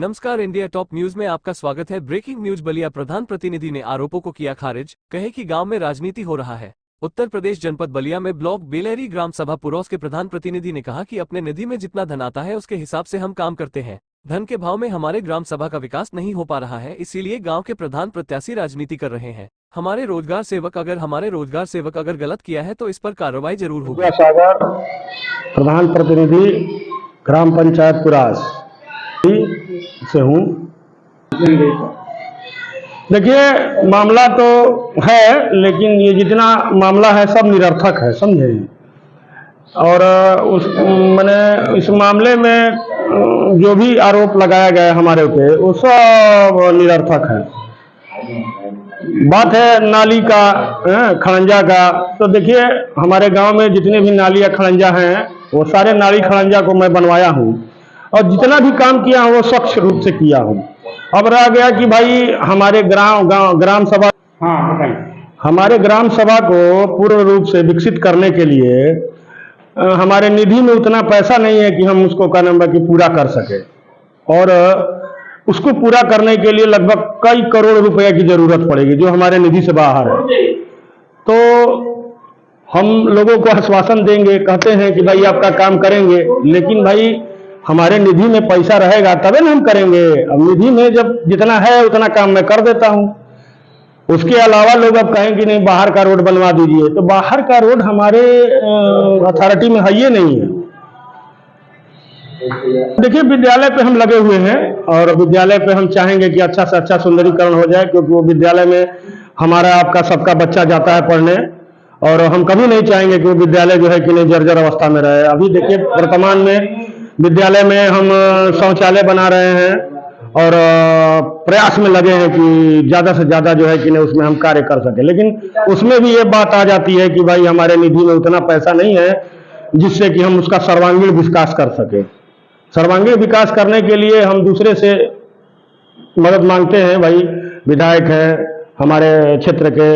नमस्कार, India top news में आपका स्वागत है। Breaking news. बलिया प्रधान प्रतिनिधि ने आरोपों को किया खारिज, कहे कि गांव में राजनीति हो रहा है। उत्तर प्रदेश जनपद बलिया में ब्लॉक बेलेरी ग्राम सभा पुरौस के प्रधान प्रतिनिधि ने कहा कि अपने निधि में जितना धन आता है उसके हिसाब से हम काम करते हैं। धन के भाव में हमारे ग्राम सभा का विकास नहीं हो पा रहा है, इसीलिए गाँव के प्रधान प्रत्याशी राजनीति कर रहे हैं। हमारे रोजगार सेवक अगर गलत किया है तो इस पर कार्रवाई जरूर होगी। सागर प्रधान प्रतिनिधि ग्राम पंचायत पुरास से हूँ। देखिए, मामला तो है, लेकिन ये जितना मामला है सब निरर्थक है, समझे। और मैंने इस मामले में जो भी आरोप लगाया गया है हमारे ऊपर, वो सब निरर्थक है। बात है नाली का, खड़ंजा का, तो देखिए हमारे गांव में जितने भी नाली या खड़ंजा हैं वो सारे नाली खड़ंजा को मैं बनवाया हूँ और जितना भी काम किया हूँ वो स्वच्छ रूप से किया हूँ। अब रह गया कि भाई हमारे ग्राम सभा, हमारे ग्राम सभा को पूर्ण रूप से विकसित करने के लिए हमारे निधि में उतना पैसा नहीं है कि हम उसको क्या नाम है कि पूरा कर सके। और उसको पूरा करने के लिए लगभग कई करोड़ रुपए की जरूरत पड़ेगी, जो हमारे निधि से बाहर है। तो हम लोगों को आश्वासन देंगे, कहते हैं कि भाई आपका काम करेंगे, लेकिन भाई हमारे निधि में पैसा रहेगा तभी ना हम करेंगे। अब निधि में जब जितना है उतना काम मैं कर देता हूं। उसके अलावा लोग अब कहें कि नहीं बाहर का रोड बनवा दीजिए, तो बाहर का रोड हमारे अथॉरिटी में है ही नहीं है। देखिए, विद्यालय पे हम लगे हुए हैं और विद्यालय पे हम चाहेंगे कि अच्छा से अच्छा सुंदरीकरण हो जाए, क्योंकि वो विद्यालय में हमारा आपका सबका बच्चा जाता है पढ़ने, और हम कभी नहीं चाहेंगे कि वो विद्यालय जो है कि नहीं जर्जर अवस्था में रहे। अभी देखिए वर्तमान में विद्यालय में हम शौचालय बना रहे हैं और प्रयास में लगे हैं कि ज्यादा से ज्यादा जो है कि नहीं उसमें हम कार्य कर सके। लेकिन उसमें भी ये बात आ जाती है कि भाई हमारे निधि में उतना पैसा नहीं है जिससे कि हम उसका सर्वांगीण विकास कर सके। सर्वांगीण विकास करने के लिए हम दूसरे से मदद मांगते हैं। भाई विधायक है हमारे क्षेत्र के,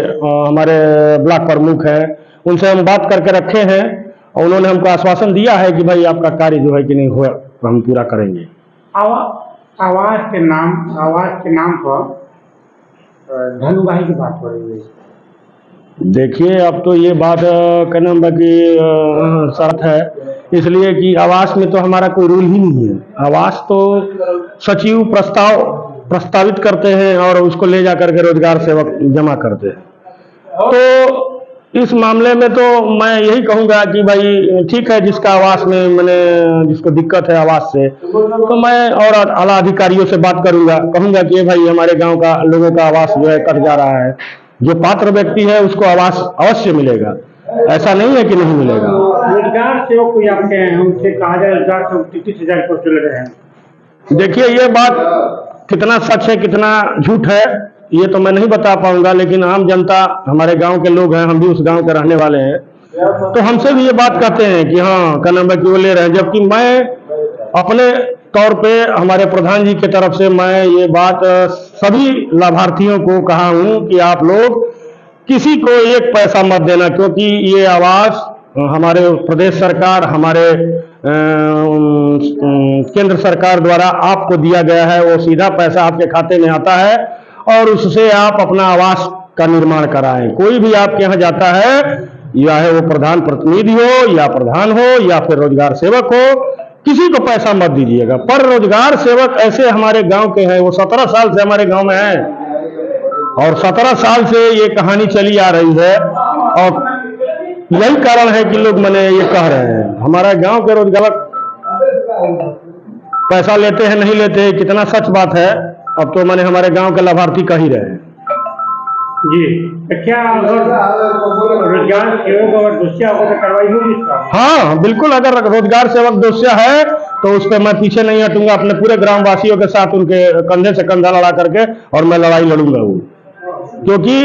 हमारे ब्लॉक प्रमुख है, उनसे हम बात करके रखे हैं और उन्होंने हमको आश्वासन दिया है कि भाई आपका कार्य जो है कि नहीं हो हम पूरा करेंगे। आवास के नाम पर धन उगाही की बात हो रही है। देखिए, अब तो ये बात कहना बाकी शर्त है, इसलिए कि आवास में तो हमारा कोई रूल ही नहीं है। आवास तो सचिव प्रस्तावित करते हैं और उसको ले जाकर के रोजगार सेवक जमा करते हैं। तो इस मामले में तो मैं यही कहूंगा कि भाई ठीक है, जिसका आवास में मैंने जिसको दिक्कत है आवास से, तो मैं और आला अधिकारियों से बात करूंगा, कहूंगा कि भाई हमारे गांव का लोगों का आवास जो है कट जा रहा है। जो पात्र व्यक्ति है उसको आवास अवश्य मिलेगा, ऐसा नहीं है कि नहीं मिलेगा। रोजगार सेवक कोई आपके हैं, उनसे कहा जाए रोजगार सेवक 30,000 को चल रहे हैं। देखिए, ये बात कितना सच है कितना झूठ है ये तो मैं नहीं बता पाऊंगा, लेकिन आम जनता, हमारे गांव के लोग हैं, हम भी उस गांव के रहने वाले हैं, तो हमसे भी ये बात कहते हैं कि हाँ क्या नाम है कि वो ले रहे हैं। जबकि मैं अपने तौर पे हमारे प्रधान जी की तरफ से मैं ये बात सभी लाभार्थियों को कहा हूं कि आप लोग किसी को एक पैसा मत देना, क्योंकि ये आवास हमारे प्रदेश सरकार, हमारे केंद्र सरकार द्वारा आपको दिया गया है। वो सीधा पैसा आपके खाते में आता है और उससे आप अपना आवास का निर्माण कराएं। कोई भी आपके यहाँ जाता है, या है वो प्रधान प्रतिनिधि हो या प्रधान हो या फिर रोजगार सेवक हो, किसी को पैसा मत दीजिएगा। पर रोजगार सेवक ऐसे हमारे गांव के हैं, वो 17 साल से हमारे गांव में हैं और 17 साल से ये कहानी चली आ रही है और यही कारण है कि लोग मैंने ये कह रहे हैं हमारा गांव के रोजगार पैसा लेते हैं नहीं लेते हैं, कितना सच बात है अब तो मैंने हमारे गांव के लाभार्थी कह ही रहे हैं जी। क्या रोजगार सेवक अगर दोषिया हो तो कार्रवाई होगी इसका? हाँ बिल्कुल, अगर रोजगार सेवक दोषिया है तो उस पर मैं पीछे नहीं हटूंगा। अपने पूरे ग्रामवासियों के साथ उनके कंधे से कंधा लड़ा करके और मैं लड़ाई लड़ूंगा वो, क्योंकि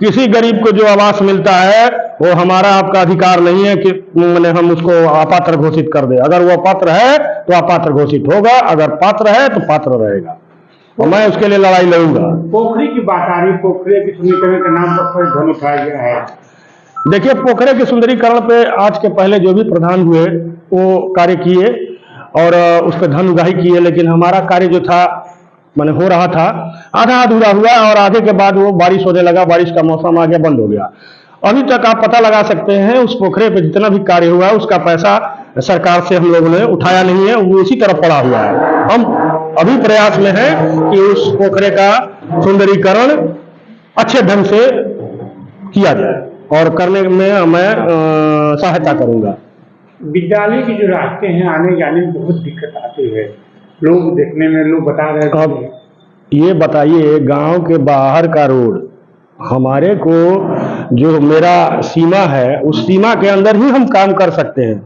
किसी गरीब को जो आवास मिलता है वो हमारा आपका अधिकार नहीं है कि मैंने हम उसको अपात्र घोषित कर दे। अगर वो अपात्र है तो अपात्र घोषित होगा, अगर पात्र है तो पात्र रहेगा और मैं उसके लिए लड़ाई लड़ूंगा। पोखरी की बात आ रही, पोखरी की सुंदरीकरण के नाम पर धन उठाया गया है। देखिए, पोखरे के सुंदरीकरण पे आज के पहले जो भी प्रधान हुए वो कार्य किए और उस पर धन उगाही किए, लेकिन हमारा कार्य जो था मैंने हो रहा था, आधा अधूरा हुआ और आधे के बाद वो बारिश होने लगा, बारिश का मौसम आ गया, बंद हो गया। अभी तक आप पता लगा सकते हैं उस पोखरे पे जितना भी कार्य हुआ उसका पैसा सरकार से हम लोगों ने उठाया नहीं है, वो उसी तरफ पड़ा हुआ है। हम अभी प्रयास में है कि उस पोखरे का सुंदरीकरण अच्छे ढंग से किया जाए और करने में मैं सहायता करूंगा। विद्यालय के जो रास्ते हैं आने जाने में बहुत दिक्कत आती है, लोग देखने में लोग बता रहे थे। अब ये बताइए, गांव के बाहर का रोड हमारे को जो मेरा सीमा है उस सीमा के अंदर ही हम काम कर सकते हैं।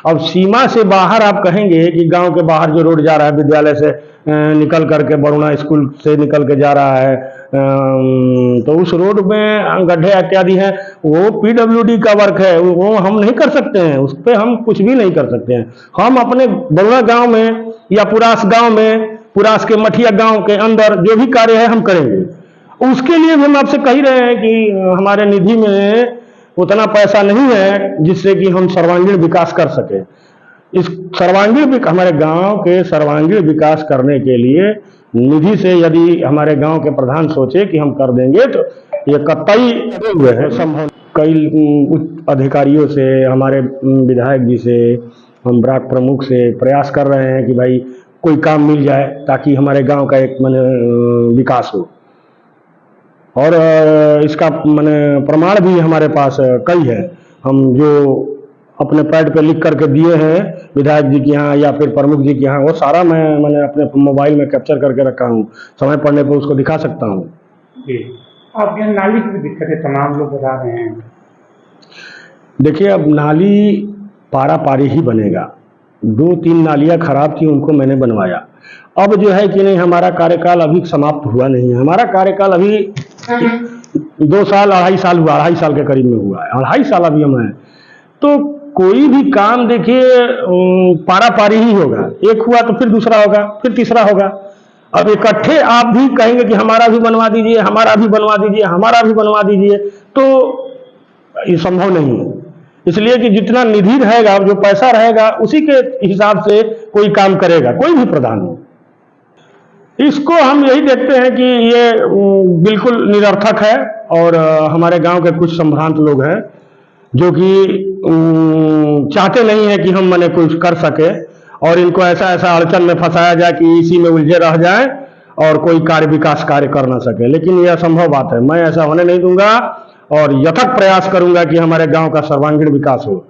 अब सीमा से बाहर आप कहेंगे कि गांव के बाहर जो रोड जा रहा है विद्यालय से निकल करके बरुणा स्कूल से निकल के जा रहा है, तो उस रोड में गड्ढे इत्यादि हैं, वो पीडब्ल्यूडी का वर्क है, वो हम नहीं कर सकते हैं, उस पर हम कुछ भी नहीं कर सकते हैं। हम अपने बरुणा गांव में या पुरास गांव में, पुरास के मठिया गांव के अंदर जो भी कार्य है हम करेंगे। उसके लिए भी हम आपसे कह रहे हैं कि हमारे निधि में उतना पैसा नहीं है जिससे कि हम सर्वांगीण विकास कर सके। इस हमारे गांव के सर्वांगीण विकास करने के लिए निधि से यदि हमारे गांव के प्रधान सोचे कि हम कर देंगे तो ये कतई हुए हैं संभव। कई उच्च अधिकारियों से, हमारे विधायक जी से, हम ब्लॉक प्रमुख से प्रयास कर रहे हैं कि भाई कोई काम मिल जाए ताकि हमारे गांव का एक विकास हो। और इसका प्रमाण भी हमारे पास कई है, हम जो अपने पैड पे लिख करके दिए हैं विधायक जी के यहाँ या फिर प्रमुख जी के यहाँ, वो सारा मैंने अपने मोबाइल में कैप्चर करके रखा हूँ, समय पड़ने पर उसको दिखा सकता हूँ। जी, आप यहाँ नाली की भी दिक्कत है, तमाम लोग बता रहे हैं। देखिए, अब नाली पारा पारी ही बनेगा। 2-3 नालियाँ खराब थी, उनको मैंने बनवाया। अब जो है कि नहीं, हमारा कार्यकाल अभी समाप्त हुआ नहीं है, हमारा कार्यकाल अभी 2 साल 2.5 साल हुआ, 2.5 साल के करीब में हुआ है, 2.5 साल अभी हम हैं। तो कोई भी काम देखिए पारा पारी ही होगा, एक हुआ तो फिर दूसरा होगा, फिर तीसरा होगा। अब इकट्ठे आप भी कहेंगे कि हमारा भी बनवा दीजिए, हमारा भी बनवा दीजिए, हमारा भी बनवा दीजिए, तो ये संभव नहीं है। इसलिए कि जितना निधि रहेगा, जो पैसा रहेगा, उसी के हिसाब से कोई काम करेगा, कोई भी प्रधान हो। इसको हम यही देखते हैं कि ये बिल्कुल निरर्थक है और हमारे गांव के कुछ संभ्रांत लोग हैं जो कि चाहते नहीं है कि हम कुछ कर सके और इनको ऐसा ऐसा अड़चन में फंसाया जाए कि इसी में उलझे रह जाए और कोई विकास कार्य कर ना सके। लेकिन यह असंभव बात है, मैं ऐसा होने नहीं दूंगा और यथक प्रयास करूंगा कि हमारे गांव का सर्वांगीण विकास हो।